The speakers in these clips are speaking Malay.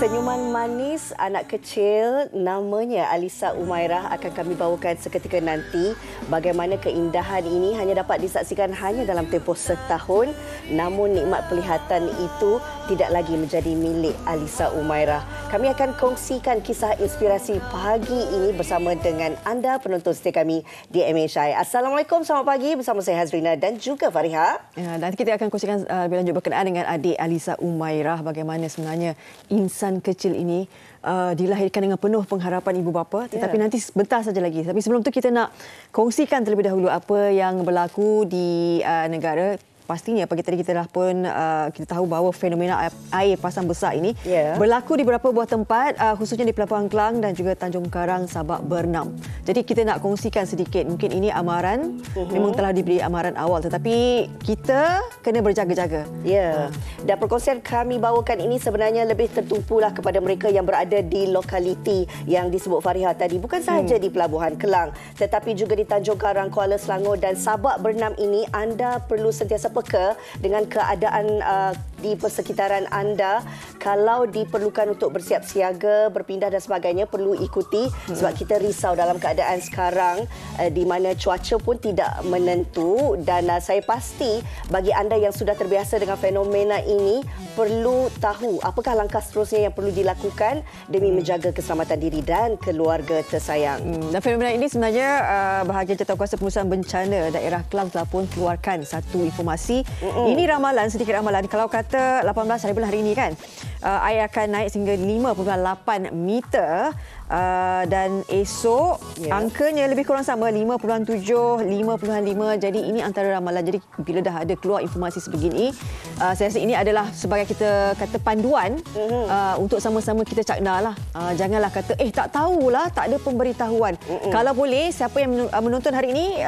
Senyuman manis anak kecil namanya Alisa Umairah akan kami bawakan seketika nanti. Bagaimana keindahan ini hanya dapat disaksikan hanya dalam tempoh setahun, namun nikmat pelihatan itu tidak lagi menjadi milik Alisa Umairah. Kami akan kongsikan kisah inspirasi pagi ini bersama dengan anda penonton setia kami di MHI. Assalamualaikum, selamat pagi bersama saya Hazrina dan juga Fariha. Ya, dan kita akan kongsikan lebih lanjut berkenaan dengan adik Alisa Umairah, bagaimana sebenarnya insan kecil ini dilahirkan dengan penuh pengharapan ibu bapa, tetapi nanti sebentar saja lagi. Tapi sebelum tu kita nak kongsikan terlebih dahulu apa yang berlaku di negara. Pastinya pagi tadi kita dah pun kita tahu bahawa fenomena air pasang besar ini berlaku di beberapa buah tempat, khususnya di Pelabuhan Kelang dan juga Tanjung Karang, Sabak, Bernam. Jadi kita nak kongsikan sedikit. Mungkin ini amaran, memang telah diberi amaran awal, tetapi kita kena berjaga-jaga. Dan perkongsian kami bawakan ini sebenarnya lebih tertumpulah kepada mereka yang berada di lokaliti yang disebut Fariha tadi. Bukan sahaja di Pelabuhan Kelang, tetapi juga di Tanjung Karang, Kuala Selangor dan Sabak, Bernam ini anda perlu sentiasa peka dengan keadaan di persekitaran anda. Kalau diperlukan untuk bersiap siaga, berpindah dan sebagainya, perlu ikuti sebab kita risau dalam keadaan sekarang di mana cuaca pun tidak menentu. Dan saya pasti bagi anda yang sudah terbiasa dengan fenomena ini perlu tahu apakah langkah seterusnya yang perlu dilakukan demi menjaga keselamatan diri dan keluarga tersayang. Dan fenomena ini sebenarnya bahagian Jawatankuasa Pengurusan Bencana Daerah Kelang telah pun keluarkan satu informasi. Ini ramalan, sedikit ramalan. Kalau kata 18 hari ini kan, air akan naik sehingga 5.8 meter. Dan esok angkanya lebih kurang sama, 5.7, 5.5. Jadi ini antara ramalan. Jadi bila dah ada keluar informasi sebegini, saya rasa ini adalah sebagai kita kata panduan untuk sama-sama kita cakna lah. Janganlah kata tak tahulah, tak ada pemberitahuan. Kalau boleh, siapa yang menonton hari ini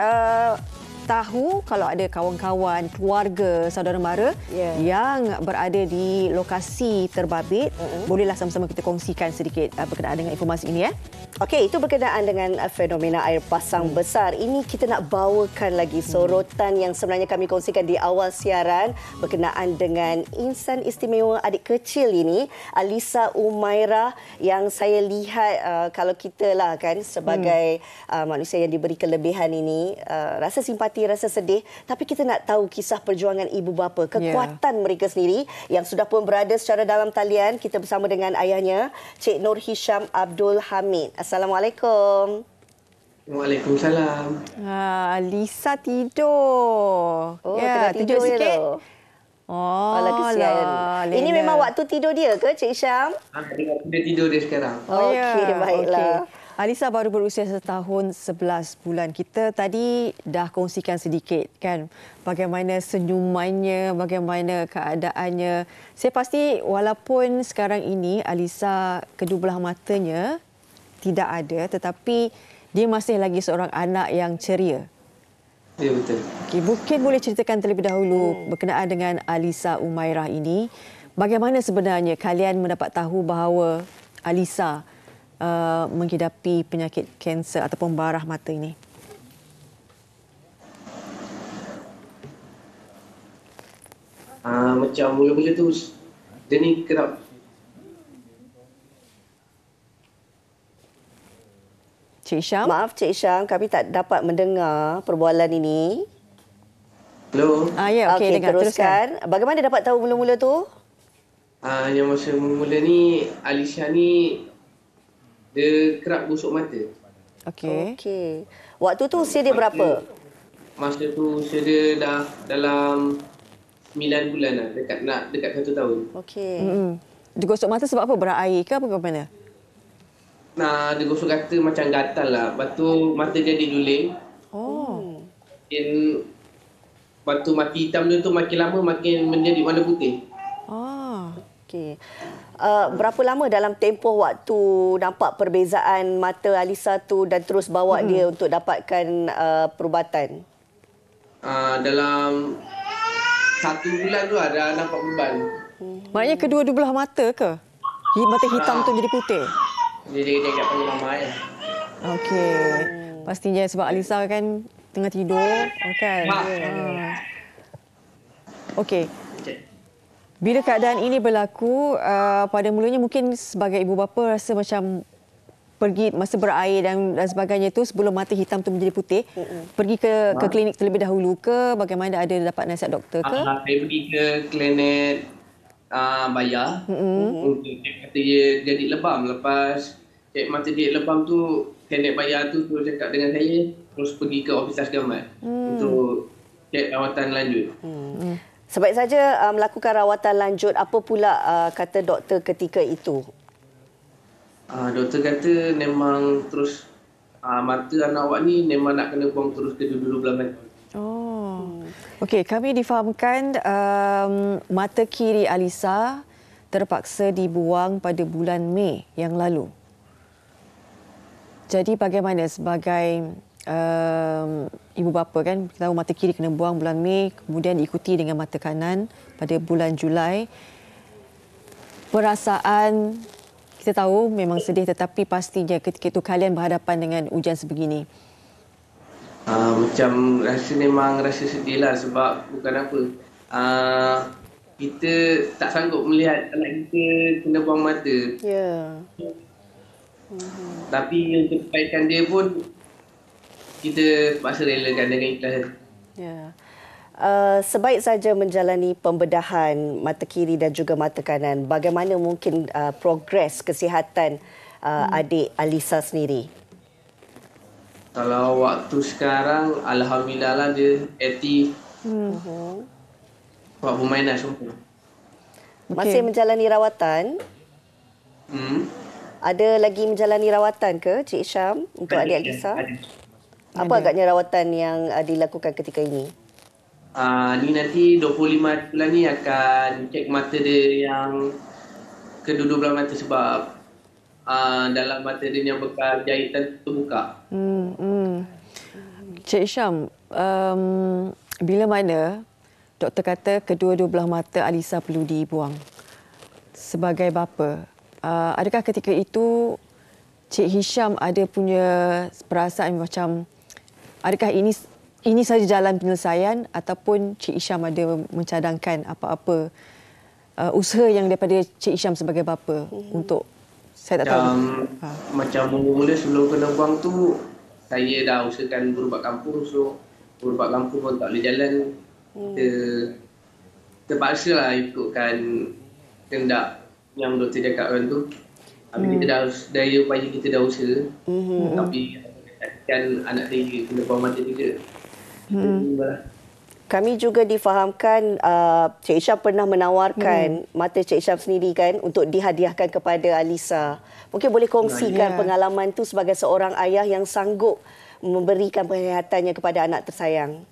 tahu kalau ada kawan-kawan, keluarga, saudara mara yang berada di lokasi terbabit, bolehlah sama-sama kita kongsikan sedikit berkenaan dengan informasi ini. Okey, itu berkenaan dengan fenomena air pasang besar. Ini kita nak bawakan lagi sorotan yang sebenarnya kami kongsikan di awal siaran berkenaan dengan insan istimewa adik kecil ini, Alisa Umairah, yang saya lihat kalau kita lah kan sebagai manusia yang diberi kelebihan ini, rasa simpati, rasa sedih, tapi kita nak tahu kisah perjuangan ibu bapa, kekuatan mereka sendiri yang sudah pun berada secara dalam talian. Kita bersama dengan ayahnya, Cik Nur Hisham Abdul Hamid. Assalamualaikum. Waalaikumsalam. Alisa tidur. Tengah tidur sikit. Alah, kesian. Ini memang waktu tidur dia ke, Cik Hisham? Dia tidur dia sekarang. Okey, baiklah. Alisa baru berusia setahun 11 bulan. Kita tadi dah kongsikan sedikit kan bagaimana senyumannya, bagaimana keadaannya. Saya pasti walaupun sekarang ini Alisa kedua belah matanya tidak ada, tetapi dia masih lagi seorang anak yang ceria. Ya, betul. Okay, mungkin boleh ceritakan terlebih dahulu berkenaan dengan Alisa Umairah ini. Bagaimana sebenarnya kalian mendapat tahu bahawa Alisa menghidapi penyakit kanser ataupun barah mata ini? Macam mula-mula tu dia ni kerap Cik Syam? Maaf Cik Syam, kami tak dapat mendengar perbualan ini. Hello. Ya, okey, teruskan. Bagaimana dapat tahu mula-mula tu? Yang masa mula ni Alisa ni dia kerap busuk mata. Okey. Waktu tu usia dia berapa? Masa tu usia dia dah dalam 9 bulan dah, dekat 1 tahun. Okey. Dia gosok mata sebab apa? Berair ke apa ke mana? Dia gosok kata macam gatal lah. Lepas tu mata jadi duling. Lepas tu mata hitam dia tu makin lama makin menjadi warna putih. Okey. Berapa lama dalam tempoh waktu nampak perbezaan mata Alisa tu dan terus bawa dia untuk dapatkan perubatan? Dalam 1 bulan tu dah nampak perubahan. Maknanya kedua-dua belah mata ke? Mata hitam tu jadi putih? Dia kat panggil mama ya. Okey. Pastinya sebab Alisa kan tengah tidur, kan? Okey. Bila keadaan ini berlaku, pada mulanya mungkin sebagai ibu bapa rasa macam pergi masa berair dan sebagainya tu sebelum mata hitam tu menjadi putih, pergi ke klinik terlebih dahulu ke, bagaimana, ada dapat nasihat doktor ke? Saya pergi ke klinik bayar untuk cek mata dia jadi lebam. Lepas cek mata dia lebam tu, klinik bayar tu terus cakap dengan saya, terus pergi ke ofis Asgamat untuk cek rawatan lanjut. Sebaik saja melakukan rawatan lanjut, apa pula kata doktor ketika itu? Doktor kata memang terus mata anak awak ni memang nak kena buang terus ke dulu belah mata. Oh. Okey, kami difahamkan mata kiri Alisa terpaksa dibuang pada bulan Mei yang lalu. Jadi bagaimana sebagai ibu bapa, kan kita tahu mata kiri kena buang bulan Mei, kemudian diikuti dengan mata kanan pada bulan Julai. Perasaan kita tahu memang sedih, tetapi pastinya ketika itu kalian berhadapan dengan ujian sebegini. Macam memang rasa sedih lah, sebab bukan apa. Kita tak sanggup melihat anak kita kena buang mata. Ya. Tapi untuk kebaikan dia pun kita terpaksa relakan dengan ikhlas. Ya. Sebaik saja menjalani pembedahan mata kiri dan juga mata kanan, bagaimana mungkin progres kesihatan adik Alisa sendiri? Kalau waktu sekarang, alhamdulillah lah dia aktif. Buat permainan semua. Masih menjalani rawatan? Ada lagi menjalani rawatan ke Cik Syam untuk adik Alisa? Apa agaknya rawatan yang dilakukan ketika ini? Ni nanti 25 bulan ni akan cek mata dia yang kedua-dua belah mata, sebab dalam mata dia yang bekas jahitan terbuka. Cik Syam, bila mana doktor kata kedua-dua belah mata Alisa perlu dibuang? Sebagai bapa, adakah ketika itu Cik Hisham ada punya perasaan macam, adakah ini saja jalan penyelesaian, ataupun Cik Hisham ada mencadangkan apa-apa usaha yang daripada Cik Hisham sebagai bapa untuk, saya tak tahu. Macam mula-mula sebelum kena buang tu, saya dah usahakan berubat kampung. So berubat kampung pun tak boleh jalan. Terpaksa lah ikutkan kendak yang doktor cakapkan tu. Habis kita dah daya upaya kita dah usaha. Tapi kan anak saya kena buang mata juga. Kami juga difahamkan Cik Syam pernah menawarkan mata Cik Syam sendiri, kan, untuk dihadiahkan kepada Alisa. Mungkin boleh kongsikan pengalaman tu sebagai seorang ayah yang sanggup memberikan perhatiannya kepada anak tersayang.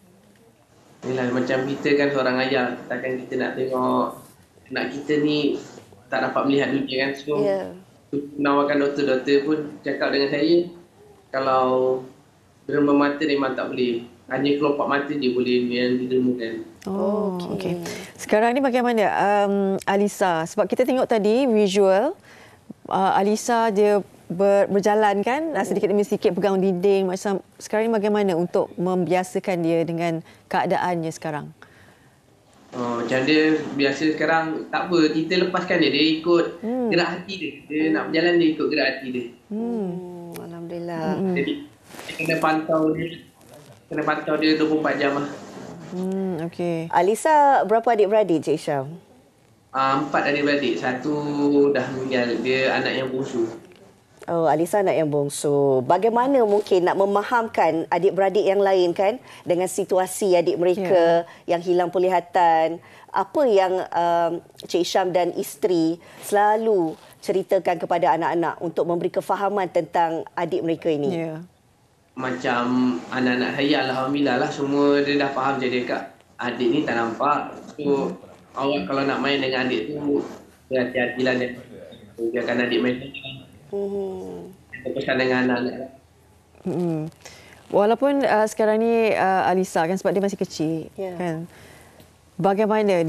Yalah, macam kita kan seorang ayah, takkan kita nak tengok anak kita ni tak dapat melihat dunia, kan. So menawarkan doktor-doktor pun cakap dengan saya, kalau derma mata memang tak boleh. Hanya kelopak mata je boleh yang didermakan. Okey. Sekarang ni bagaimana Alisa? Sebab kita tengok tadi visual Alisa dia berjalan, kan, sedikit demi sedikit pegang dinding. Macam sekarang ni bagaimana untuk membiasakan dia dengan keadaannya sekarang? Macam dia biasa sekarang, tak apa, kita lepaskan dia ikut gerak hati dia. Dia nak berjalan, dia ikut gerak hati dia. Alhamdulillah. Jadi kita kena pantau dia 24 jam lah. Okey. Alisa berapa adik-beradik, Cik Syam? 4 adik-beradik. Satu dah meninggal. Dia anak yang bungsu. Oh, Alisa anak yang bongsu. Bagaimana mungkin nak memahamkan adik-beradik yang lain, kan, dengan situasi adik mereka yang hilang penglihatan? Apa yang Cik Syam dan isteri selalu ceritakan kepada anak-anak untuk memberi kefahaman tentang adik mereka ini? Macam anak-anak saya, alhamdulillah lah, semua dia dah faham. Jadi kak, adik ni tak nampak. So awak kalau nak main dengan adik tu, hati-hatilah dia. Biarkan adik main. Pesan dengan anak-anak. Walaupun sekarang ni Alisa, kan, sebab dia masih kecil, kan, bagaimana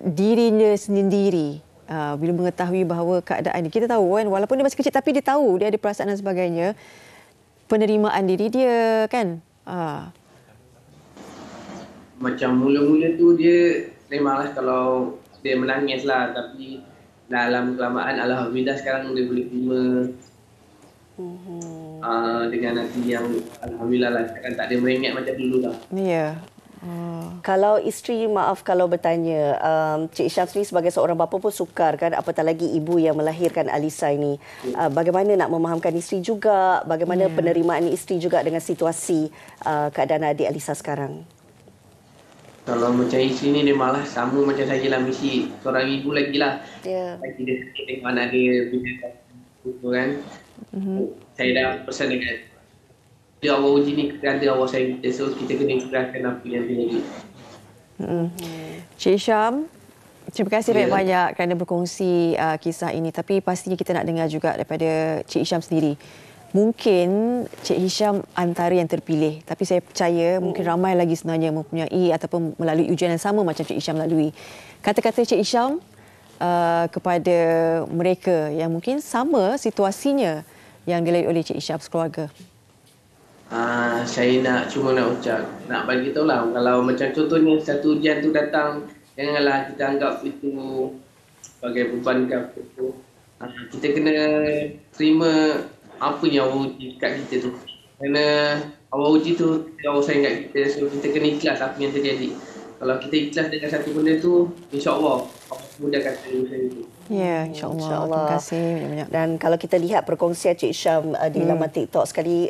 dirinya sendiri bila mengetahui bahawa keadaan ni, kita tahu, kan, walaupun dia masih kecil tapi dia tahu dia ada perasaan dan sebagainya, penerimaan diri dia, kan. Macam mula-mula tu dia memanglah kalau dia menangis lah, tapi dalam kelamaan alhamdulillah sekarang dia boleh terima dengan hati yang alhamdulillah lah, sekarang tak ada merengek macam dulu lah. Ya. Kalau isteri, maaf kalau bertanya, Cik Syam sendiri sebagai seorang bapa pun sukar kan, apatah lagi ibu yang melahirkan Alisa ini. Bagaimana nak memahamkan isteri juga, bagaimana penerimaan isteri juga dengan situasi keadaan adik Alisa sekarang? Kalau macam isteri ni dia malah sama macam saya lah, mesti seorang ibu lagi lah. Lagi dia sakit tengok anak dia bila tu kan. Saya dah pesan dengan dia, Allah uji ni kerana Allah sayang kita, so kita kena ikhlaskan apa yang terjadi. Cik Syam, terima kasih banyak-banyak kerana berkongsi kisah ini. Tapi pastinya kita nak dengar juga daripada Cik Syam sendiri. Mungkin Cik Hisham antara yang terpilih, tapi saya percaya mungkin ramai lagi sebenarnya mempunyai ataupun melalui ujian yang sama macam Cik Hisham lalui. Kata-kata Cik Hisham kepada mereka yang mungkin sama situasinya yang dilalui oleh Cik Hisham sekeluarga. Saya nak ucap, nak bagi tahu lah, kalau macam contohnya satu ujian tu datang, janganlah kita anggap itu sebagai beban ke apa tu. Kita kena terima apa yang Allah uji kat kita tu. Kerana Allah uji tu, Allah sayang kat kita, so kita kena ikhlas apa yang terjadi. Kalau kita ikhlas dengan satu benda tu, insya-Allah Allah mudahkan urusan itu. Ya, insya-Allah. Terima kasih banyak-banyak. Dan kalau kita lihat perkongsian Cik Syam di laman TikTok sekali,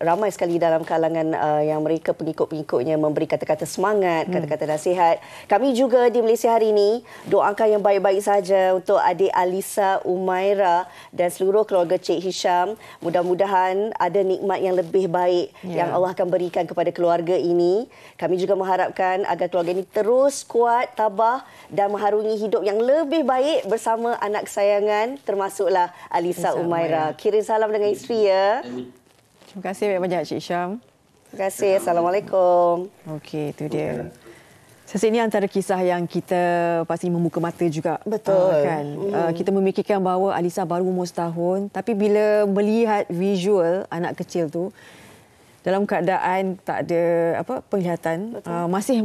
ramai sekali dalam kalangan yang mereka pengikut-pengikutnya memberi kata-kata semangat, kata-kata nasihat. Kami juga di Malaysia hari ini doakan yang baik-baik saja untuk adik Alisa Umaira dan seluruh keluarga Cik Hisham. Mudah-mudahan ada nikmat yang lebih baik yang Allah akan berikan kepada keluarga ini. Kami juga mengharapkan agar keluarga ini terus kuat, tabah dan mengharungi hidup yang lebih baik bersama anak kesayangan, termasuklah Alisa Umaira. Kirim salam dengan isteri ya. Terima kasih banyak-banyak Cik Syam. Terima kasih. Assalamualaikum. Okey, itu dia. Saya ini antara kisah yang kita pasti membuka mata juga. Betul. Kan? Kita memikirkan bahawa Alisa baru umur setahun, tapi bila melihat visual anak kecil tu dalam keadaan tak ada penglihatan,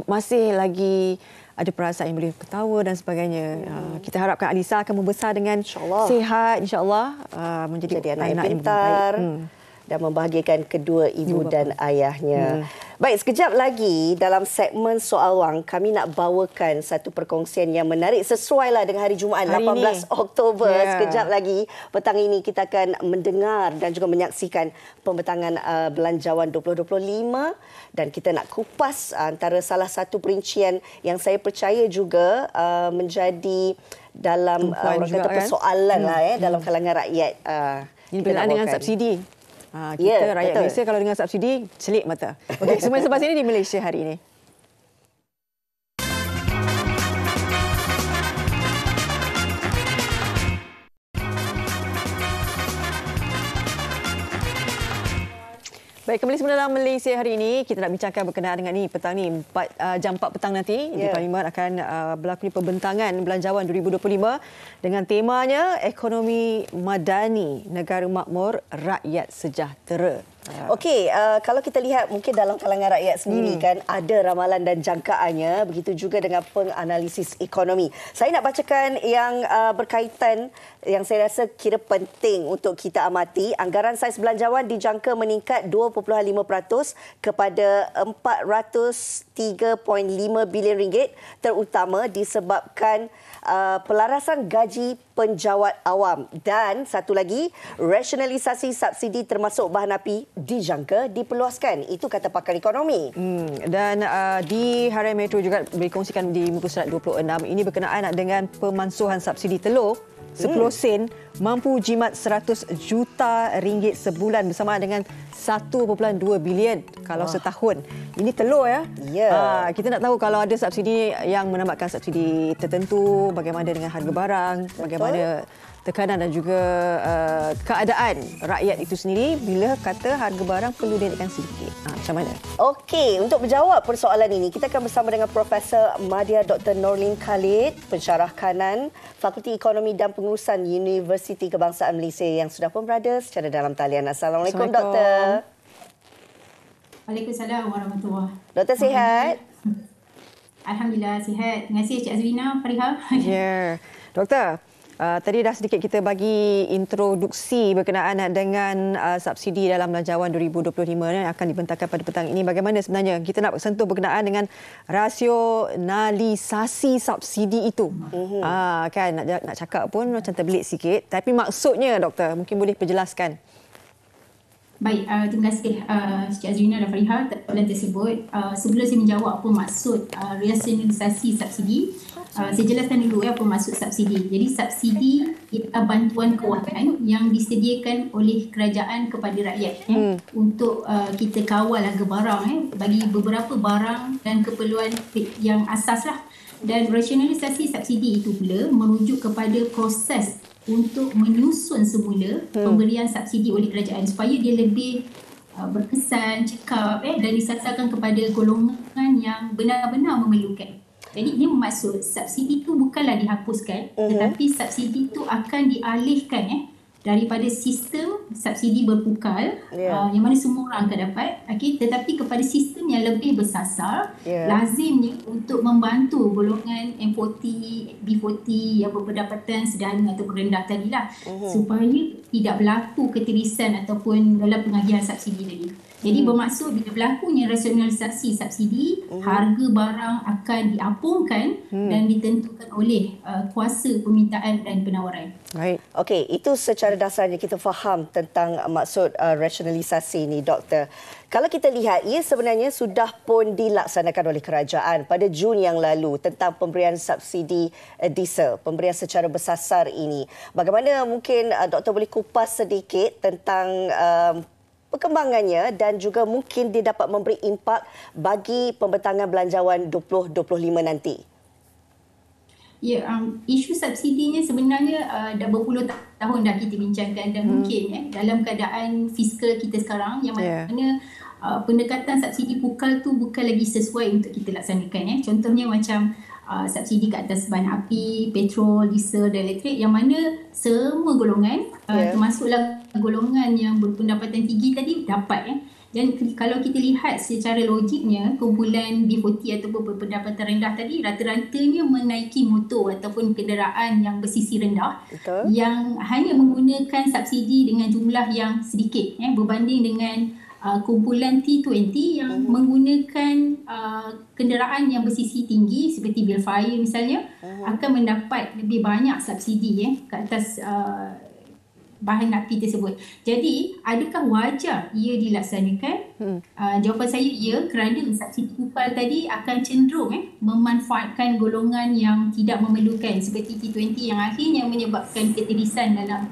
masih lagi ada perasaan yang boleh ketawa dan sebagainya. Kita harapkan Alisa akan membesar dengan sihat, insya-Allah, menjadi anak yang pintar dan membahagiakan kedua ibu dan ayahnya. Baik, sekejap lagi dalam segmen Soal Wang, kami nak bawakan satu perkongsian yang menarik sesuailah dengan hari Jumaat 18 Oktober. Sekejap lagi petang ini kita akan mendengar dan juga menyaksikan pembentangan Belanjawan 2025 dan kita nak kupas antara salah satu perincian yang saya percaya juga menjadi dalam orang kata persoalan dalam kalangan rakyat. Ini berkenaan dengan subsidi. Kita rakyat Malaysia kalau dengan subsidi celik mata. Okey, semua sebab ini di Malaysia hari ini. Baik, kembali semula dalam Malaysia hari ini. Kita nak bincangkan berkenaan dengan ini petang ni, jam 4 petang nanti di Parlimen akan berlaku pembentangan Belanjawan 2025 dengan temanya Ekonomi Madani, Negara Makmur, Rakyat Sejahtera. Okey, kalau kita lihat mungkin dalam kalangan rakyat sendiri kan ada ramalan dan jangkaannya, begitu juga dengan penganalisis ekonomi. Saya nak bacakan yang berkaitan yang saya rasa kira penting untuk kita amati. Anggaran saiz belanjawan dijangka meningkat 2.5% kepada 403.5 bilion ringgit, terutama disebabkan pelarasan gaji penjawat awam dan satu lagi rasionalisasi subsidi termasuk bahan api dijangka diperluaskan. Itu kata pakar ekonomi. Dan di Harian Metro juga dikongsikan di muka surat 26 ini berkenaan dengan pemansuhan subsidi telur 10 sen mampu jimat 100 juta ringgit sebulan bersama dengan 1.2 bilion kalau setahun. Ini telur ya. Kita nak tahu kalau ada subsidi yang menambahkan subsidi tertentu, bagaimana dengan harga barang, bagaimana tekanan dan juga keadaan rakyat itu sendiri bila kata harga barang perlu dinaikkan sedikit. Macam mana? Okey, untuk menjawab persoalan ini, kita akan bersama dengan Profesor Madya Dr. Norlin Khalid, pensyarah kanan Fakulti Ekonomi dan Pengurusan Universiti Kebangsaan Malaysia yang sudah pun berada secara dalam talian. Assalamualaikum, Doktor. Waalaikumsalam warahmatullahi. Doktor sihat? Alhamdulillah sihat. Terima kasih Cik Azrina, Fariha. Ya. Doktor, tadi dah sedikit kita bagi introduksi berkenaan dengan subsidi dalam Belanjawan 2025 yang akan dibentangkan pada petang ini. Bagaimana sebenarnya kita nak sentuh berkenaan dengan rasionalisasi subsidi itu? Kan nak cakap pun macam terbelit sikit. Tapi maksudnya, Doktor, mungkin boleh perjelaskan. Baik, terima kasih Cik Azrina dan Fariha soalan tersebut. Sebelum saya menjawab apa maksud rasionalisasi subsidi, saya jelaskan dulu apa maksud subsidi. Jadi subsidi ialah bantuan kewangan yang disediakan oleh kerajaan kepada rakyat untuk kita kawal harga barang bagi beberapa barang dan keperluan yang asas lah. Dan rasionalisasi subsidi itu pula merujuk kepada proses untuk menyusun semula pemberian subsidi oleh kerajaan supaya dia lebih berkesan, cekap dan disasarkan kepada golongan yang benar-benar memerlukan. Jadi ini bermaksud subsidi itu bukanlah dihapuskan, tetapi subsidi itu akan dialihkan daripada sistem subsidi berpukal yang mana semua orang akan dapat, tetapi kepada sistem yang lebih bersasar, lazimnya untuk membantu golongan M40, B40 yang berpendapatan sederhana atau rendah tadilah, supaya tidak berlaku ketirisan ataupun dalam pengagihan subsidi tadi. Jadi bermaksud bila berlakunya rasionalisasi subsidi, harga barang akan diapungkan dan ditentukan oleh kuasa permintaan dan penawaran. Right. Okey, itu secara dasarnya kita faham tentang maksud rasionalisasi ni, Doktor. Kalau kita lihat, ia sebenarnya sudah pun dilaksanakan oleh kerajaan pada Jun yang lalu tentang pemberian subsidi diesel, pemberian secara bersasar ini. Bagaimana mungkin Doktor boleh kupas sedikit tentang perkembangannya dan juga mungkin dia dapat memberi impak bagi pembentangan Belanjawan 2025 nanti? Ya, isu subsidinya sebenarnya dah berpuluh tahun dah kita bincangkan dan mungkin dalam keadaan fiskal kita sekarang yang mana pendekatan subsidi pukal tu bukan lagi sesuai untuk kita laksanakan. Contohnya macam subsidi ke atas bahan api, petrol, diesel dan elektrik yang mana semua golongan termasuklah golongan yang berpendapatan tinggi tadi dapat. Dan kalau kita lihat secara logiknya, kumpulan B40 ataupun berpendapatan rendah tadi rata-ratanya menaiki motor ataupun kenderaan yang bersisi rendah. Betul. Yang hanya menggunakan subsidi dengan jumlah yang sedikit berbanding dengan kumpulan T20 yang menggunakan kenderaan yang bersisi tinggi seperti bil fire misalnya akan mendapat lebih banyak subsidi ke atas bahan api tersebut. Jadi, adakah wajar ia dilaksanakan? Jawapan saya ya, kerana subsidi pukal tadi akan cenderung memanfaatkan golongan yang tidak memerlukan seperti T20 yang akhirnya menyebabkan ketirisan dalam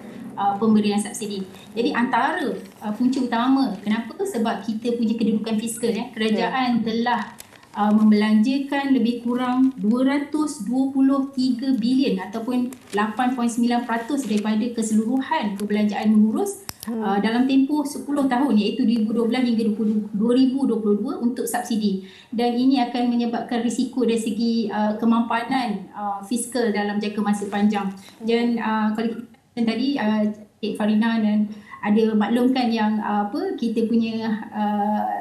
pemberian subsidi. Jadi antara punca utama kenapa? Sebab kita punya kedudukan fiskal kerajaan telah membelanjakan lebih kurang 223 bilion ataupun 8.9% daripada keseluruhan perbelanjaan mengurus dalam tempoh 10 tahun iaitu 2012 hingga 2022 untuk subsidi. Dan ini akan menyebabkan risiko dari segi kemampanan fiskal dalam jangka masa panjang. Dan kalau kita tadi Cik Farina dan ada maklumkan yang kita punya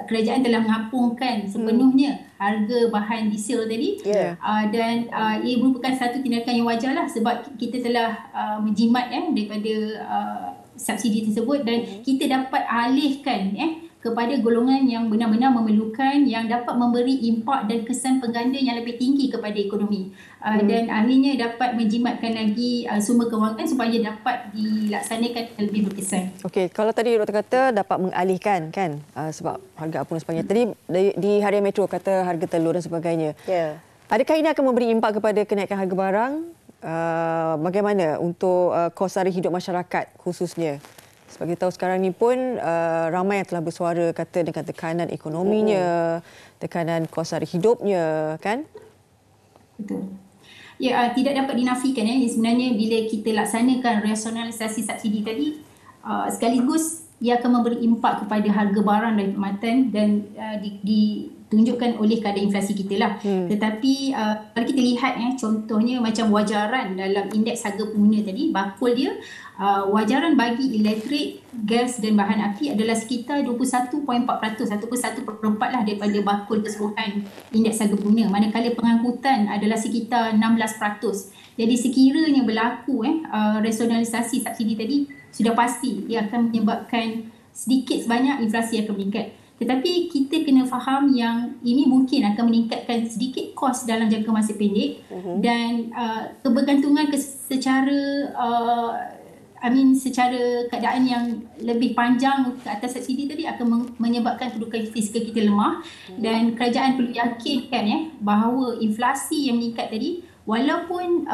kerajaan telah mengapungkan sepenuhnya harga bahan diesel tadi dan ia merupakan satu tindakan yang wajarlah sebab kita telah menjimat daripada subsidi tersebut dan kita dapat alihkan kepada golongan yang benar-benar memerlukan yang dapat memberi impak dan kesan pengganda yang lebih tinggi kepada ekonomi dan akhirnya dapat menjimatkan lagi sumber kewangan supaya dapat dilaksanakan lebih berkesan. Okey, kalau tadi doktor kata dapat mengalihkan kan sebab harga apa dan sebagainya. Tadi di Harian Metro kata harga telur dan sebagainya. Adakah ini akan memberi impak kepada kenaikan harga barang? Bagaimana untuk kos sara hidup masyarakat khususnya? Sebab kita tahu sekarang ni pun ramai yang telah bersuara kata dengan tekanan ekonominya, tekanan kos sara hidupnya, kan? Betul. Ya, tidak dapat dinafikan sebenarnya bila kita laksanakan rasionalisasi subsidi tadi sekaligus ia akan memberi impak kepada harga barang dan perkhidmatan dan ditunjukkan oleh kadar inflasi kita lah. Tetapi kalau kita lihat contohnya macam wajaran dalam indeks harga pengguna tadi, bakul dia wajaran bagi elektrik, gas dan bahan api adalah sekitar 21.4% ataupun 1/4 lah daripada bakul keseluruhan indeks harga pengguna. Manakala pengangkutan adalah sekitar 16%. Jadi sekiranya berlaku rasionalisasi subsidi tadi, sudah pasti dia akan menyebabkan sedikit sebanyak inflasi akan meningkat. Tetapi kita kena faham yang ini mungkin akan meningkatkan sedikit kos dalam jangka masa pendek dan kebergantungan secara keadaan yang lebih panjang ke atas subsidi tadi akan menyebabkan kedudukan fiskal kita lemah dan kerajaan perlu yakinkan bahawa inflasi yang meningkat tadi, walaupun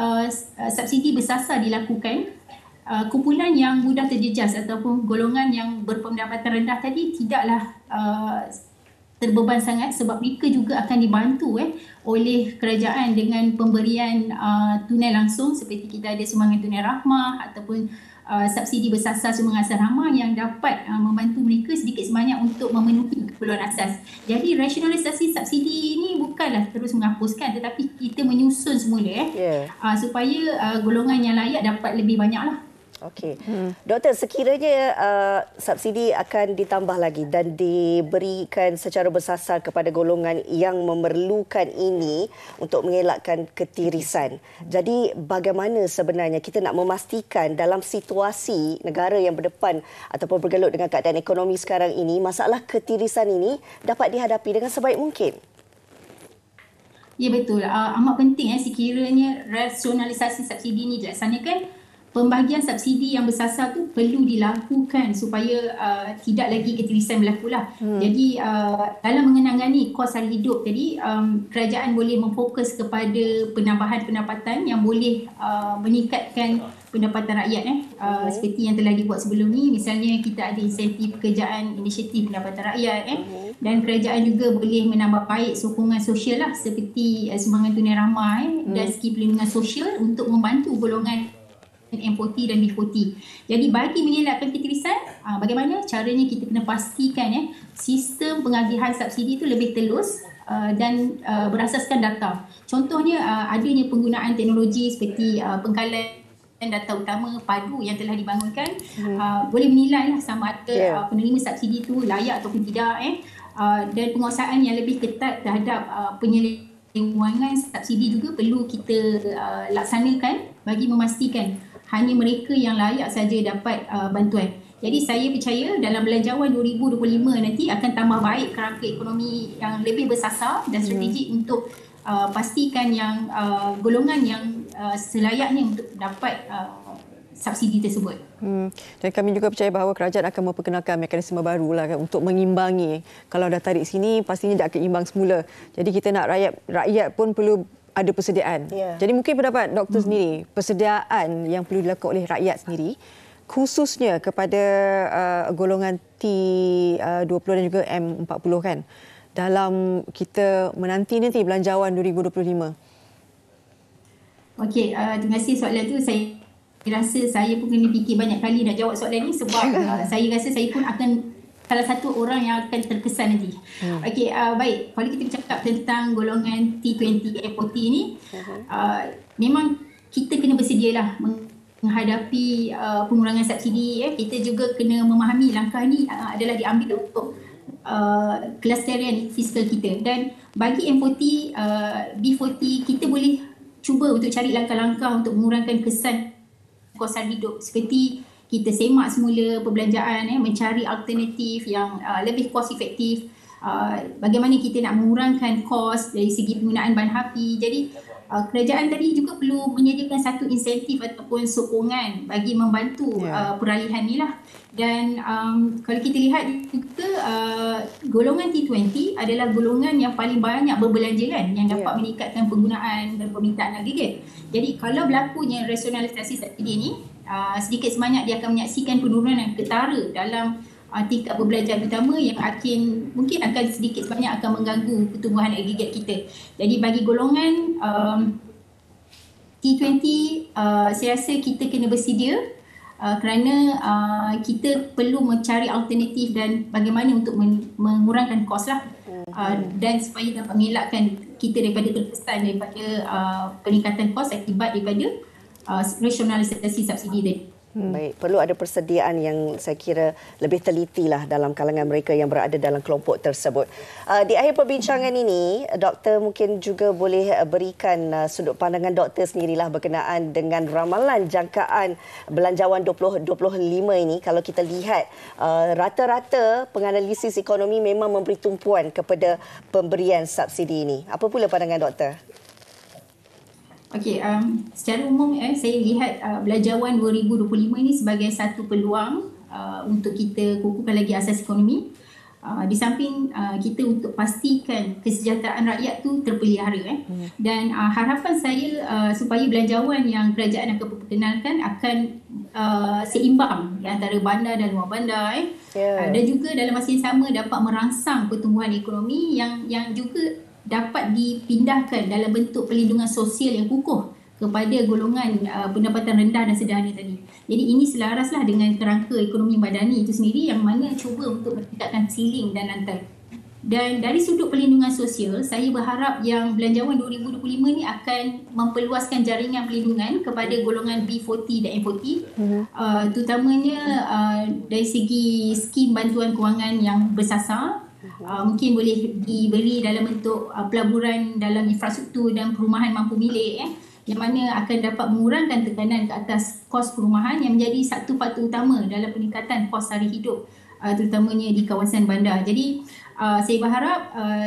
subsidi bersasar dilakukan, kumpulan yang mudah terjejas ataupun golongan yang berpendapatan rendah tadi tidaklah terbeban sangat sebab mereka juga akan dibantu oleh kerajaan dengan pemberian tunai langsung seperti kita ada sumbangan tunai rahmah ataupun subsidi bersasar sumbangan asrama yang dapat membantu mereka sedikit sebanyak untuk memenuhi keperluan asas. Jadi rasionalisasi subsidi ini bukanlah terus menghapuskan tetapi kita menyusun semula supaya golongan yang layak dapat lebih banyaklah. Okey. Doktor, sekiranya subsidi akan ditambah lagi dan diberikan secara bersasar kepada golongan yang memerlukan ini untuk mengelakkan ketirisan. Jadi bagaimana sebenarnya kita nak memastikan dalam situasi negara yang berdepan ataupun bergelut dengan keadaan ekonomi sekarang ini, masalah ketirisan ini dapat dihadapi dengan sebaik mungkin? Ya betul. Amat penting sekiranya rasionalisasi subsidi ini dilaksanakan. Pembahagian subsidi yang bersasar tu perlu dilakukan supaya tidak lagi ketirisan berlaku lah. Jadi dalam mengenangani kos sara hidup tadi, kerajaan boleh memfokus kepada penambahan pendapatan yang boleh meningkatkan pendapatan rakyat seperti yang telah dibuat sebelum ni. Misalnya kita ada insentif pekerjaan, inisiatif pendapatan rakyat dan kerajaan juga boleh menambah baik sokongan sosial lah seperti sumbangan tunai rahmah dan skim perlindungan sosial untuk membantu golongan M40 dan B40. Jadi bagi mengelakkan ketirisan, bagaimana caranya kita kena pastikan sistem pengagihan subsidi itu lebih telus dan berasaskan data. Contohnya adanya penggunaan teknologi seperti pengkalan data utama padu yang telah dibangunkan boleh menilai sama ada penerima subsidi itu layak ataupun tidak dan penguasaan yang lebih ketat terhadap penyelewengan subsidi juga perlu kita laksanakan bagi memastikan hanya mereka yang layak saja dapat bantuan. Jadi saya percaya dalam Belanjawan 2025 nanti akan tambah baik kerangka ekonomi yang lebih bersasar dan strategik untuk pastikan yang golongan yang selayaknya untuk dapat subsidi tersebut. Dan kami juga percaya bahawa kerajaan akan memperkenalkan mekanisme baru lah untuk mengimbangi. Kalau dah tarik sini pastinya tak akan imbang semula. Jadi kita nak rakyat pun perlu ada persediaan. Jadi mungkin pendapat doktor sendiri, persediaan yang perlu dilakukan oleh rakyat sendiri, khususnya kepada golongan T20 dan juga M40 kan, dalam kita menanti Belanjawan 2025. Okey, terima kasih soalan tu. Saya rasa saya pun kena fikir banyak kali nak jawab soalan ni sebab saya rasa saya pun akan salah satu orang yang akan terkesan nanti. Okey, baik. Kalau kita bercakap tentang golongan T20 M40 ni, memang kita kena bersedialah menghadapi pengurangan subsidi. Kita juga kena memahami langkah ni adalah diambil untuk kelestarian fiskal kita. Dan bagi M40, B40, kita boleh cuba untuk cari langkah-langkah untuk mengurangkan kesan kos sara hidup seperti kita semak semula perbelanjaan, mencari alternatif yang lebih kos efektif, bagaimana kita nak mengurangkan kos dari segi penggunaan bahan api. Jadi kerajaan tadi juga perlu menyediakan satu insentif ataupun sokongan bagi membantu peralihan ni lah. Dan kalau kita lihat juga golongan T20 adalah golongan yang paling banyak berbelanja kan, yang dapat meningkatkan penggunaan dan permintaan aggregate. Jadi kalau berlakunya rasionalisasi subsidi ni, sedikit sebanyak dia akan menyaksikan penurunan ketara dalam tingkat perbelanjaan utama yang mungkin akan sedikit sebanyak akan mengganggu pertumbuhan aggregate kita. Jadi bagi golongan T20, saya rasa kita kena bersedia kerana kita perlu mencari alternatif dan bagaimana untuk mengurangkan kos lah. Dan supaya dapat mengelakkan kita daripada terkesan daripada peningkatan kos akibat daripada rasionalisasi subsidi tadi. Baik, perlu ada persediaan yang saya kira lebih teliti lah dalam kalangan mereka yang berada dalam kelompok tersebut. Di akhir perbincangan ini, doktor mungkin juga boleh berikan sudut pandangan doktor sendirilah berkenaan dengan ramalan jangkaan belanjawan 2025 ini. Kalau kita lihat rata-rata penganalisis ekonomi memang memberi tumpuan kepada pemberian subsidi ini. Apa pula pandangan doktor? Okey, secara umum saya lihat belanjawan 2025 ini sebagai satu peluang untuk kita kukuhkan lagi asas ekonomi. Di samping kita untuk pastikan kesejahteraan rakyat tu terpelihara. Dan harapan saya supaya belanjawan yang kerajaan akan perkenalkan akan seimbang di antara bandar dan luar bandar. Dan juga dalam masa yang sama dapat merangsang pertumbuhan ekonomi yang juga dapat dipindahkan dalam bentuk perlindungan sosial yang kukuh kepada golongan pendapatan rendah dan sederhana tadi. Jadi ini selaraslah dengan kerangka ekonomi madani itu sendiri yang mana cuba untuk meningkatkan ceiling dan lantai. Dan dari sudut perlindungan sosial, saya berharap yang belanjawan 2025 ni akan memperluaskan jaringan perlindungan kepada golongan B40 dan M40, terutamanya dari segi skim bantuan kewangan yang bersasar. Mungkin boleh diberi dalam bentuk pelaburan dalam infrastruktur dan perumahan mampu milik yang mana akan dapat mengurangkan tekanan ke atas kos perumahan yang menjadi satu faktor utama dalam peningkatan kos sara hidup terutamanya di kawasan bandar. Jadi saya berharap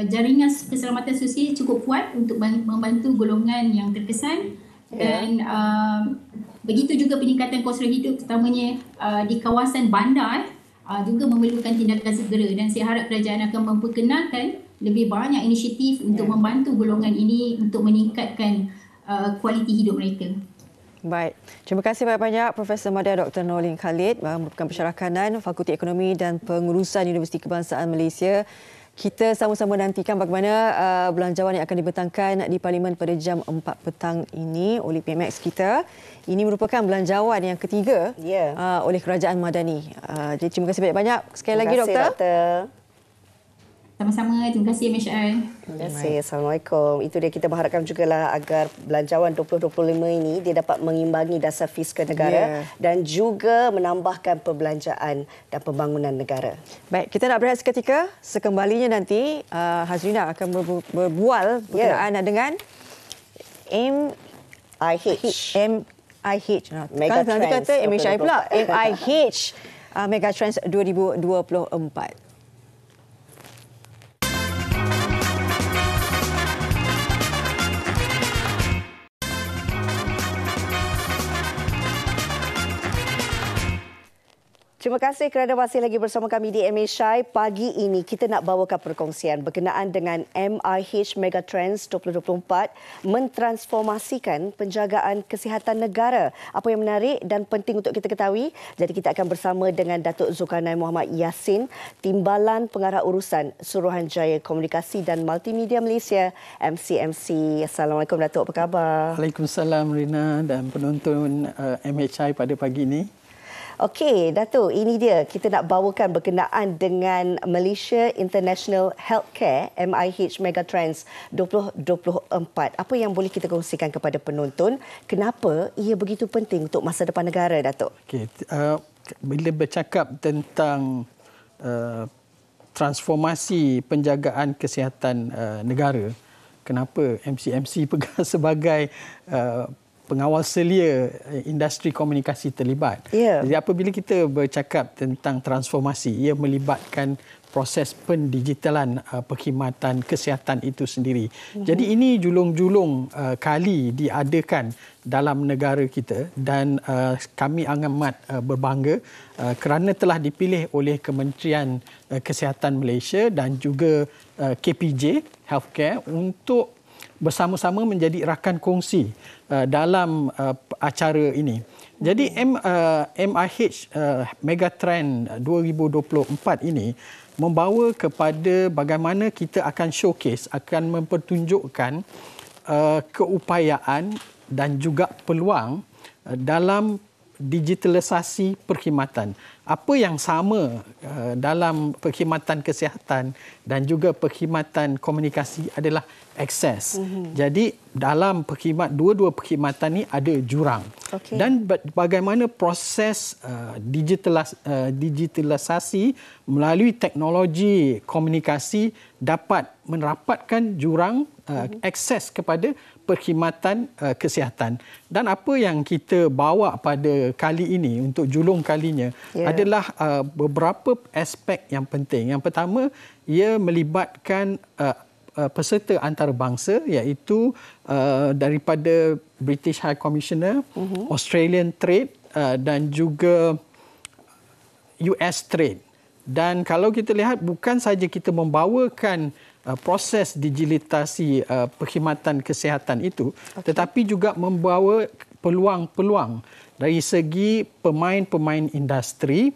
jaringan keselamatan sosial cukup kuat untuk membantu golongan yang terkesan dan begitu juga peningkatan kos sara hidup terutamanya di kawasan bandar juga memerlukan tindakan segera dan saya harap kerajaan akan memperkenalkan lebih banyak inisiatif untuk membantu golongan ini untuk meningkatkan kualiti hidup mereka. Baik. Terima kasih banyak-banyak Profesor Madya Dr. Noordin Khalid, merupakan pensyarah kanan Fakulti Ekonomi dan Pengurusan Universiti Kebangsaan Malaysia. Kita sama-sama nantikan bagaimana belanjawan yang akan dibentangkan di Parlimen pada jam 4 petang ini oleh PMX kita. Ini merupakan belanjawan yang ketiga oleh Kerajaan Madani. Jadi terima kasih banyak-banyak sekali lagi doktor. Sama-sama. Terima kasih MHI. Terima kasih. Assalamualaikum. Itu dia, kita berharapkan jugalah agar belanjawan 2025 ini dia dapat mengimbangi dasar fiskal negara dan juga menambahkan perbelanjaan dan pembangunan negara. Baik, kita nak berehat seketika. Sekembalinya nanti Hazrina akan berbual berkenaan dengan MIH. Megatrends. Nanti kata MHI pula. MIH Megatrends 2024. Terima kasih kerana masih lagi bersama kami di MHI. Pagi ini kita nak bawakan perkongsian berkenaan dengan MIH Megatrends 2024 mentransformasikan penjagaan kesihatan negara. Apa yang menarik dan penting untuk kita ketahui? Jadi kita akan bersama dengan Datuk Zulkarnain Muhammad Yassin, Timbalan Pengarah Urusan Suruhanjaya Komunikasi dan Multimedia Malaysia, MCMC. Assalamualaikum Datuk, apa khabar? Waalaikumsalam Rina dan penonton MHI pada pagi ini. Okey, Datuk, ini dia. Kita nak bawakan berkenaan dengan Malaysia International Healthcare MIH Megatrends 2024. Apa yang boleh kita kongsikan kepada penonton? Kenapa ia begitu penting untuk masa depan negara, Datuk? Okey, bila bercakap tentang transformasi penjagaan kesihatan negara, kenapa MCMC pegang sebagai pengawal selia industri komunikasi terlibat. Jadi apabila kita bercakap tentang transformasi, ia melibatkan proses pendigitalan perkhidmatan kesihatan itu sendiri. Jadi ini julung-julung kali diadakan dalam negara kita dan kami amat berbangga kerana telah dipilih oleh Kementerian Kesihatan Malaysia dan juga KPJ Healthcare untuk bersama-sama menjadi rakan kongsi dalam acara ini. Jadi MIH Megatrend 2024 ini membawa kepada bagaimana kita akan showcase, akan mempertunjukkan keupayaan dan juga peluang dalam digitalisasi perkhidmatan. Apa yang sama dalam perkhidmatan kesihatan dan juga perkhidmatan komunikasi adalah akses. Jadi dalam dua-dua perkhidmatan ni ada jurang. Dan bagaimana proses digitalisasi melalui teknologi komunikasi dapat merapatkan jurang akses kepada perkhidmatan kesihatan. Dan apa yang kita bawa pada kali ini untuk julung kalinya adalah beberapa aspek yang penting. Yang pertama, ia melibatkan peserta antarabangsa iaitu daripada British High Commissioner, Australian Trade dan juga US Trade. Dan kalau kita lihat, bukan saja kita membawakan proses digitalisasi perkhidmatan kesihatan itu, tetapi juga membawa peluang-peluang dari segi pemain-pemain industri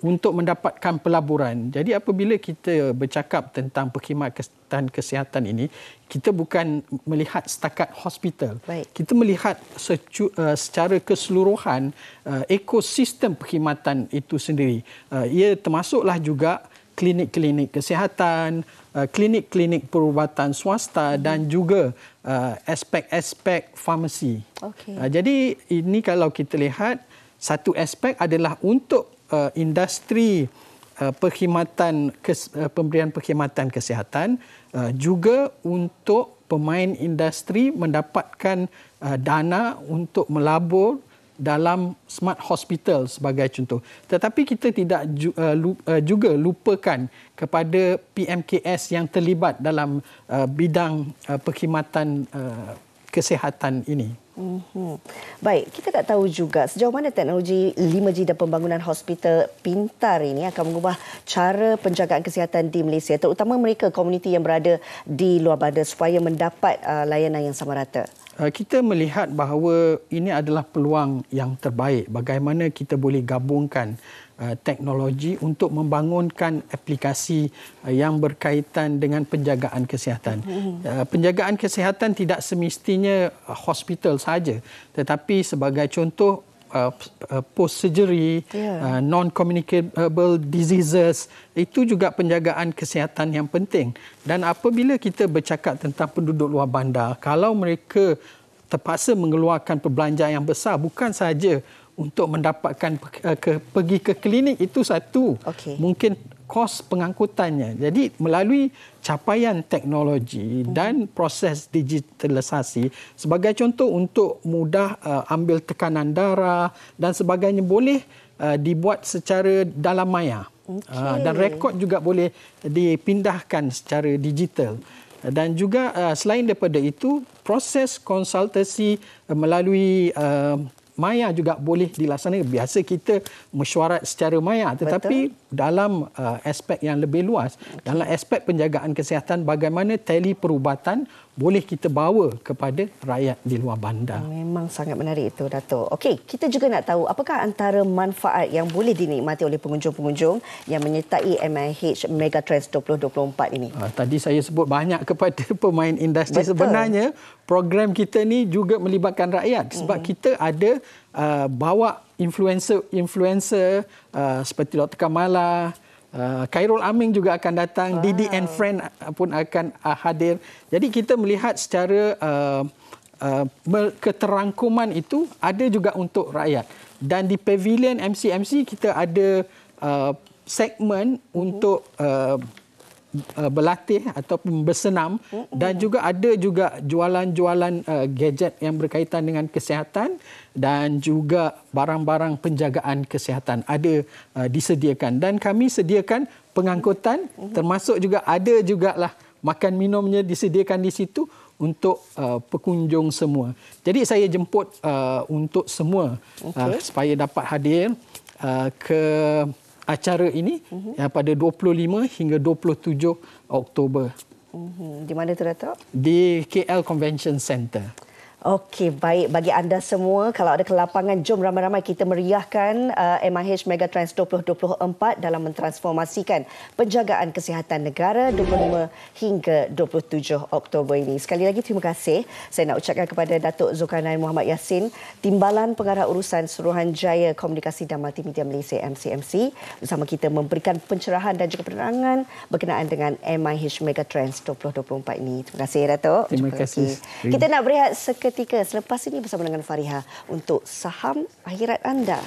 untuk mendapatkan pelaburan. Jadi apabila kita bercakap tentang perkhidmatan kesihatan ini, kita bukan melihat setakat hospital. Kita melihat secara keseluruhan ekosistem perkhidmatan itu sendiri. Ia termasuklah juga klinik-klinik kesihatan, klinik-klinik perubatan swasta dan juga aspek-aspek farmasi. Jadi ini kalau kita lihat, satu aspek adalah untuk industri pemberian perkhidmatan kesihatan, juga untuk pemain industri mendapatkan dana untuk melabur dalam smart hospital sebagai contoh. Tetapi kita tidak juga lupakan kepada PMKS yang terlibat dalam bidang perkhidmatan kesihatan ini. Baik, kita nak tahu juga sejauh mana teknologi 5G dan pembangunan hospital pintar ini akan mengubah cara penjagaan kesihatan di Malaysia, terutama mereka komuniti yang berada di luar bandar supaya mendapat layanan yang sama rata. Kita melihat bahawa ini adalah peluang yang terbaik bagaimana kita boleh gabungkan teknologi untuk membangunkan aplikasi yang berkaitan dengan penjagaan kesihatan. Penjagaan kesihatan tidak semestinya hospital saja, tetapi sebagai contoh post-surgery, non-communicable diseases, itu juga penjagaan kesihatan yang penting. Dan apabila kita bercakap tentang penduduk luar bandar, kalau mereka terpaksa mengeluarkan perbelanjaan yang besar, bukan saja untuk mendapatkan pergi ke klinik, itu satu. Mungkin kos pengangkutannya. Jadi melalui capaian teknologi dan proses digitalisasi, sebagai contoh untuk mudah ambil tekanan darah dan sebagainya boleh dibuat secara dalam maya. Dan rekod juga boleh dipindahkan secara digital. Dan juga selain daripada itu, proses konsultasi melalui maya juga boleh dilaksanakan. Biasa kita mesyuarat secara maya, tetapi dalam aspek yang lebih luas, dalam aspek penjagaan kesihatan, bagaimana tele perubatan boleh kita bawa kepada rakyat di luar bandar. Memang sangat menarik itu, Dato'. Okey, kita juga nak tahu apakah antara manfaat yang boleh dinikmati oleh pengunjung-pengunjung yang menyertai MIH Megatrends 2024 ini. Tadi saya sebut banyak kepada pemain industri. Sebenarnya program kita ni juga melibatkan rakyat, sebab kita ada bawa influencer seperti Dr. Kamala, Khairul Aming juga akan datang, Didi and Friend pun akan hadir. Jadi kita melihat secara keterangkuman itu ada juga untuk rakyat. Dan di pavilion MC kita ada segmen untuk berlatih ataupun bersenam, dan juga ada juga jualan-jualan gadget yang berkaitan dengan kesihatan dan juga barang-barang penjagaan kesihatan ada disediakan. Dan kami sediakan pengangkutan, termasuk juga ada jugalah makan minumnya disediakan di situ untuk pengunjung semua. Jadi saya jemput untuk semua supaya dapat hadir ke acara ini pada 25 hingga 27 Oktober. Di mana tu, Dato'? Di KL Convention Center. Okey, baik. Bagi anda semua, kalau ada kelapangan, jom ramai-ramai kita meriahkan MIH Megatrends 2024 dalam mentransformasikan penjagaan kesihatan negara 25 hingga 27 Oktober ini. Sekali lagi terima kasih. Saya nak ucapkan kepada Datuk Zulkarnain Muhammad Yassin, Timbalan Pengarah Urusan Suruhanjaya Komunikasi dan Multimedia Malaysia MCMC, bersama kita memberikan pencerahan dan juga penerangan berkenaan dengan MIH Megatrends 2024 ini. Terima kasih, Datuk. Terima kasih. Kita nak berehat seketika selepas ini bersama dengan Fariha untuk Saham Akhirat Anda.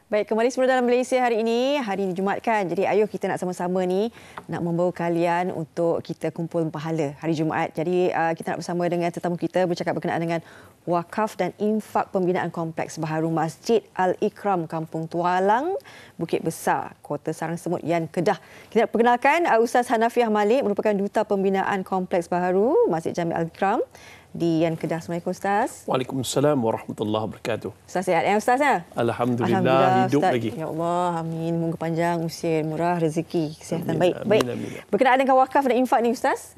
Baik, kembali semula dalam Malaysia hari ini Jumaat kan. Jadi ayuh kita nak sama-sama ni nak membawa kalian untuk kita kumpul pahala hari Jumaat. Jadi kita nak bersama dengan tetamu kita bercakap berkenaan dengan wakaf dan infak pembinaan kompleks baharu Masjid Al-Ikram Kampung Tualang, Bukit Besar, Kota Sarang Semut, Yan Kedah. Kita nak perkenalkan Ustaz Hanafiah Malik, merupakan Duta Pembinaan Kompleks Baharu Masjid Jami Al-Ikram di Yan Kedah. Assalamualaikum Ustaz. Waalaikumsalam warahmatullahi wabarakatuh. Ustaz sihat ya Ustaz ya? Alhamdulillah hidup Ustaz. lagi. Ya Allah, amin. Moga panjang usia, murah rezeki, kesihatan Amin, baik. amin. Berkenaan dengan wakaf dan infak ni Ustaz,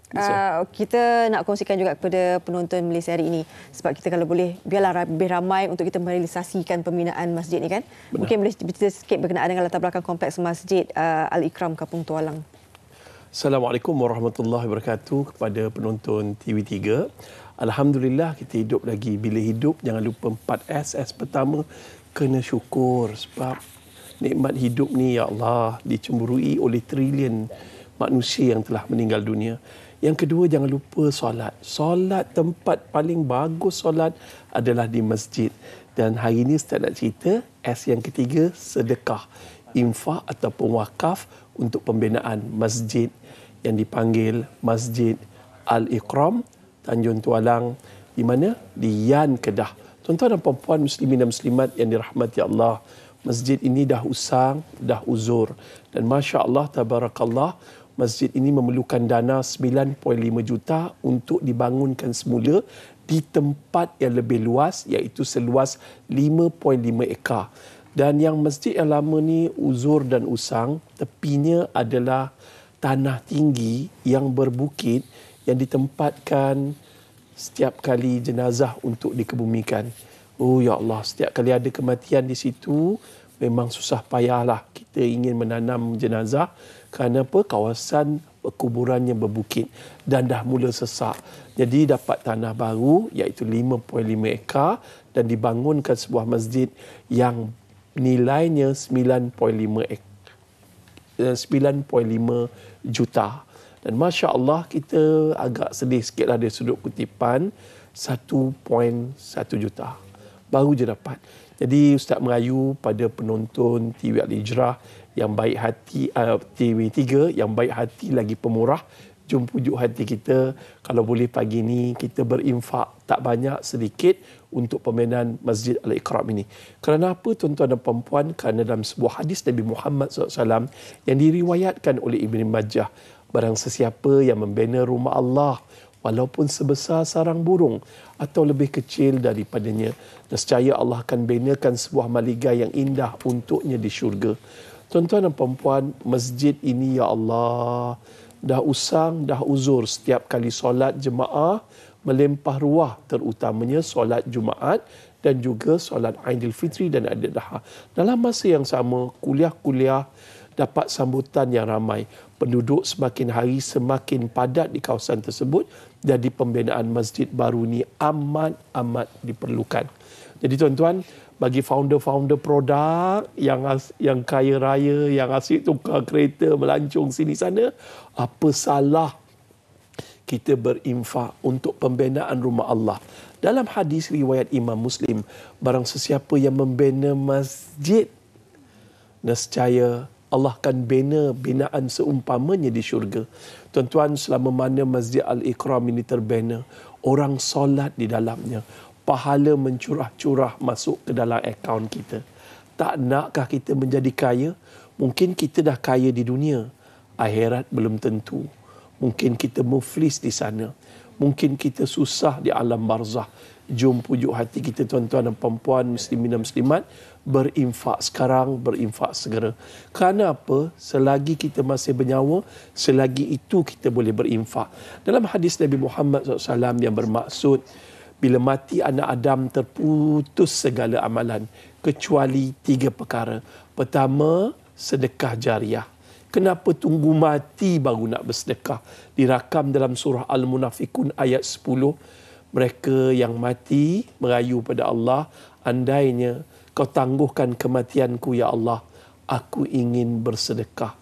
kita nak kongsikan juga kepada penonton Malaysia hari ini, sebab kita kalau boleh biarlah lebih ramai untuk kita merealisasikan pembinaan masjid ni kan. Benar. Mungkin boleh cerita sikit berkenaan dengan latar belakang kompleks Masjid Al-Ikram Kampung Tualang. Assalamualaikum warahmatullahi wabarakatuh kepada penonton TV3. Alhamdulillah kita hidup lagi. Bila hidup jangan lupa 4S. S pertama, kena syukur sebab nikmat hidup ni ya Allah dicemburui oleh trilion manusia yang telah meninggal dunia. Yang kedua, jangan lupa solat. Solat, tempat paling bagus solat adalah di masjid. Dan hari ini Ustaz nak cerita S yang ketiga, sedekah, infak ataupun wakaf untuk pembinaan masjid yang dipanggil Masjid Al-Ikram Tanjung Tualang, di mana? Di Yan Kedah. Tuan-tuan dan puan-puan muslimin dan muslimat yang dirahmati Allah, masjid ini dah usang, dah uzur. Dan Masya Allah, tabarakallah, masjid ini memerlukan dana 9.5 juta untuk dibangunkan semula di tempat yang lebih luas, iaitu seluas 5.5 ekar. Dan yang masjid yang lama ni uzur dan usang, tepinya adalah tanah tinggi yang berbukit yang ditempatkan setiap kali jenazah untuk dikebumikan. Oh ya Allah, setiap kali ada kematian di situ, memang susah payahlah kita ingin menanam jenazah kerana apa? Kawasan kuburannya berbukit dan dah mula sesak. Jadi dapat tanah baru iaitu 5.5 ekar dan dibangunkan sebuah masjid yang nilainya 9.5 juta. Dan Masya Allah kita agak sedih sikitlah dari sudut kutipan 1.1 juta. Baru je dapat. Jadi Ustaz merayu pada penonton TV Al-Hijrah yang baik hati, TV3 yang baik hati lagi pemurah. Jom pujuk hati kita, kalau boleh pagi ni kita berinfak tak banyak sedikit untuk pembinaan Masjid Al-Ikram ini. Kerana apa tuan-tuan dan puan-puan? Kerana dalam sebuah hadis Nabi Muhammad SAW yang diriwayatkan oleh Ibn Majah, barang sesiapa yang membina rumah Allah walaupun sebesar sarang burung atau lebih kecil daripadanya, nescaya Allah akan binakan sebuah maligai yang indah untuknya di syurga. Tuan-tuan dan puan-puan, masjid ini ya Allah dah usang, dah uzur. Setiap kali solat jemaah melempah ruah, terutamanya solat Jumaat dan juga solat Aidilfitri dan Adha. Dalam masa yang sama, kuliah-kuliah dapat sambutan yang ramai. Penduduk semakin hari semakin padat di kawasan tersebut. Jadi pembinaan masjid baru ni amat diperlukan. Jadi tuan-tuan, bagi founder-founder produk yang kaya raya, yang asyik tukar kereta melancong sini sana, apa salah kita berinfak untuk pembinaan rumah Allah? Dalam hadis riwayat Imam Muslim, barang sesiapa yang membina masjid, nescaya Allah akan bina binaan seumpamanya di syurga. Tuan-tuan, selama mana Masjid Al-Ikram ini terbina, orang solat di dalamnya, pahala mencurah-curah masuk ke dalam akaun kita. Tak nakkah kita menjadi kaya? Mungkin kita dah kaya di dunia, akhirat belum tentu. Mungkin kita muflis di sana. Mungkin kita susah di alam barzah. Jom pujuk hati kita tuan-tuan dan puan-puan muslimin dan muslimat, Berinfak sekarang, berinfak segera. Kerana apa? Selagi kita masih bernyawa, selagi itu kita boleh berinfak. Dalam hadis Nabi Muhammad SAW yang bermaksud, bila mati anak Adam terputus segala amalan kecuali 3 perkara. Pertama, sedekah jariah. Kenapa tunggu mati baru nak bersedekah? Dirakam dalam surah Al-Munafikun ayat 10. Mereka yang mati merayu pada Allah, andainya kau tangguhkan kematianku ya Allah, aku ingin bersedekah.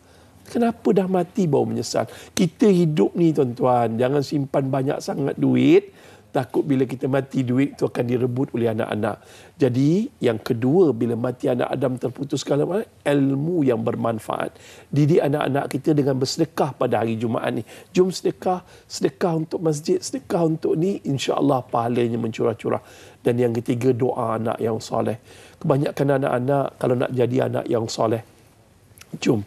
Kenapa dah mati baru menyesal? Kita hidup ni tuan-tuan, jangan simpan banyak sangat duit. Takut bila kita mati, duit itu akan direbut oleh anak-anak. Jadi yang kedua, bila mati anak Adam terputus segala macam, ilmu yang bermanfaat. Didik anak-anak kita dengan bersedekah pada hari Jumaat ni. Jom sedekah, sedekah untuk masjid, sedekah untuk ni, insya-Allah pahalanya mencurah-curah. Dan yang ketiga, doa anak yang soleh. Kebanyakan anak-anak kalau nak jadi anak yang soleh, jom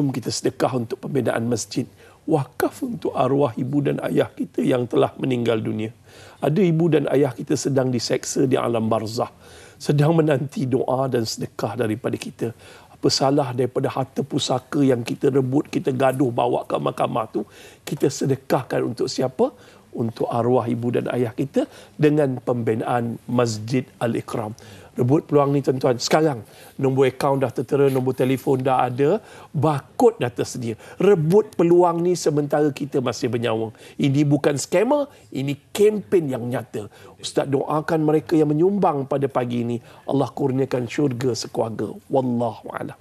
kita sedekah untuk pembinaan masjid. Wakaf untuk arwah ibu dan ayah kita yang telah meninggal dunia. Ada ibu dan ayah kita sedang diseksa di alam barzah, sedang menanti doa dan sedekah daripada kita. Apa salah daripada harta pusaka yang kita rebut, kita gaduh bawa ke mahkamah tu, kita sedekahkan untuk siapa? Untuk arwah ibu dan ayah kita dengan pembinaan Masjid Al-Ikram. Rebut peluang ni tuan-tuan. Sekarang nombor akaun dah tertera, nombor telefon dah ada, barcode dah tersedia. Rebut peluang ni sementara kita masih bernyawa. Ini bukan skamer, ini kempen yang nyata. Ustaz doakan mereka yang menyumbang pada pagi ini, Allah kurniakan syurga sekeluarga. Wallahu a'lam.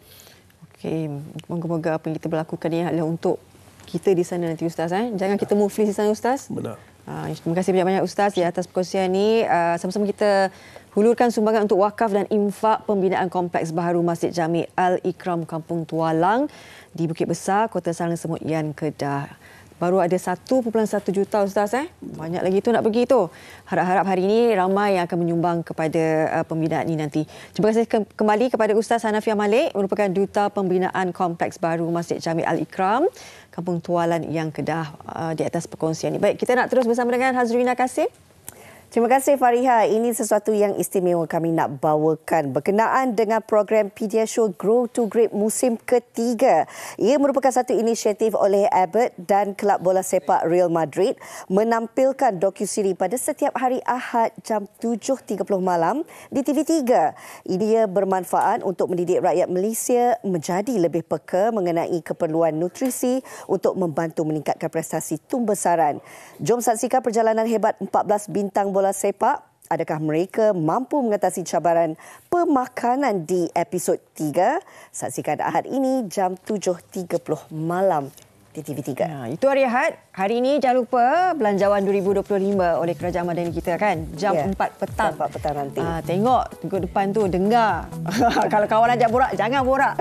Okey, moga-moga apa yang kita berlakukan ni adalah untuk kita di sana nanti Ustaz. Jangan kita muflis di sana Ustaz. Benar. Terima kasih banyak-banyak Ustaz di atas perkongsian ini. Sama-sama kita hulurkan sumbangan untuk wakaf dan infak pembinaan kompleks baharu Masjid Jami Al-Ikram Kampung Tualang di Bukit Besar, Kota Sarang Semut Yan, Kedah. Baru ada 1.1 juta Ustaz. Banyak lagi tu nak pergi tu. Harap-harap hari ini ramai yang akan menyumbang kepada pembinaan ini nanti. Terima kasih kembali kepada Ustaz Hanafiah Malik, merupakan Duta Pembinaan Kompleks Baru Masjid Jami Al-Ikram Kampung Tualan yang Kedah di atas perkongsian ini. Baik, kita nak terus bersama dengan Hazrina Kasim. Terima kasih Fariha. Ini sesuatu yang istimewa kami nak bawakan berkenaan dengan program Pediasure Grow to Great musim ketiga. Ia merupakan satu inisiatif oleh Abbott dan Kelab Bola Sepak Real Madrid menampilkan dokuseri pada setiap hari Ahad jam 7.30 malam di TV3. Ia bermanfaat untuk mendidik rakyat Malaysia menjadi lebih peka mengenai keperluan nutrisi untuk membantu meningkatkan prestasi tumbesaran. Jom saksikan perjalanan hebat 14 bintang bola sepak. Adakah mereka mampu mengatasi cabaran pemakanan di episod 3? Saksikan Ahad ini jam 7.30 malam di TV3. Itu hari Ahad. Hari ini jangan lupa Belanjawan 2025 oleh Kerajaan Madani kita kan. Jam 4 petang. 4 petang nanti. Tengok ke depan tu, dengar. Kalau kawan ajak borak, jangan borak.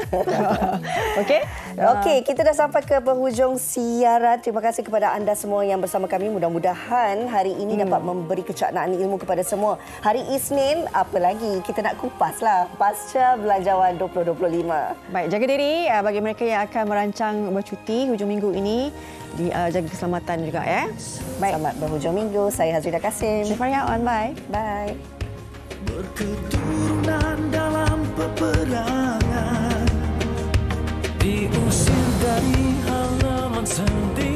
Okey? Okey, kita dah sampai ke penghujung siaran. Terima kasih kepada anda semua yang bersama kami. Mudah-mudahan hari ini dapat memberi kecaknaan ilmu kepada semua. Hari Isnin, apa lagi? Kita nak kupaslah pasca Belanjawan 2025. Baik, jaga diri bagi mereka yang akan merancang bercuti hujung minggu ini. Jaga keselamatan juga ya. Baik. Selamat berhujung minggu. Saya Hazrina Kasim. Saya Faria On. Bye. Bye. Berketurunan dalam peperangan, diusir dari halaman sendiri.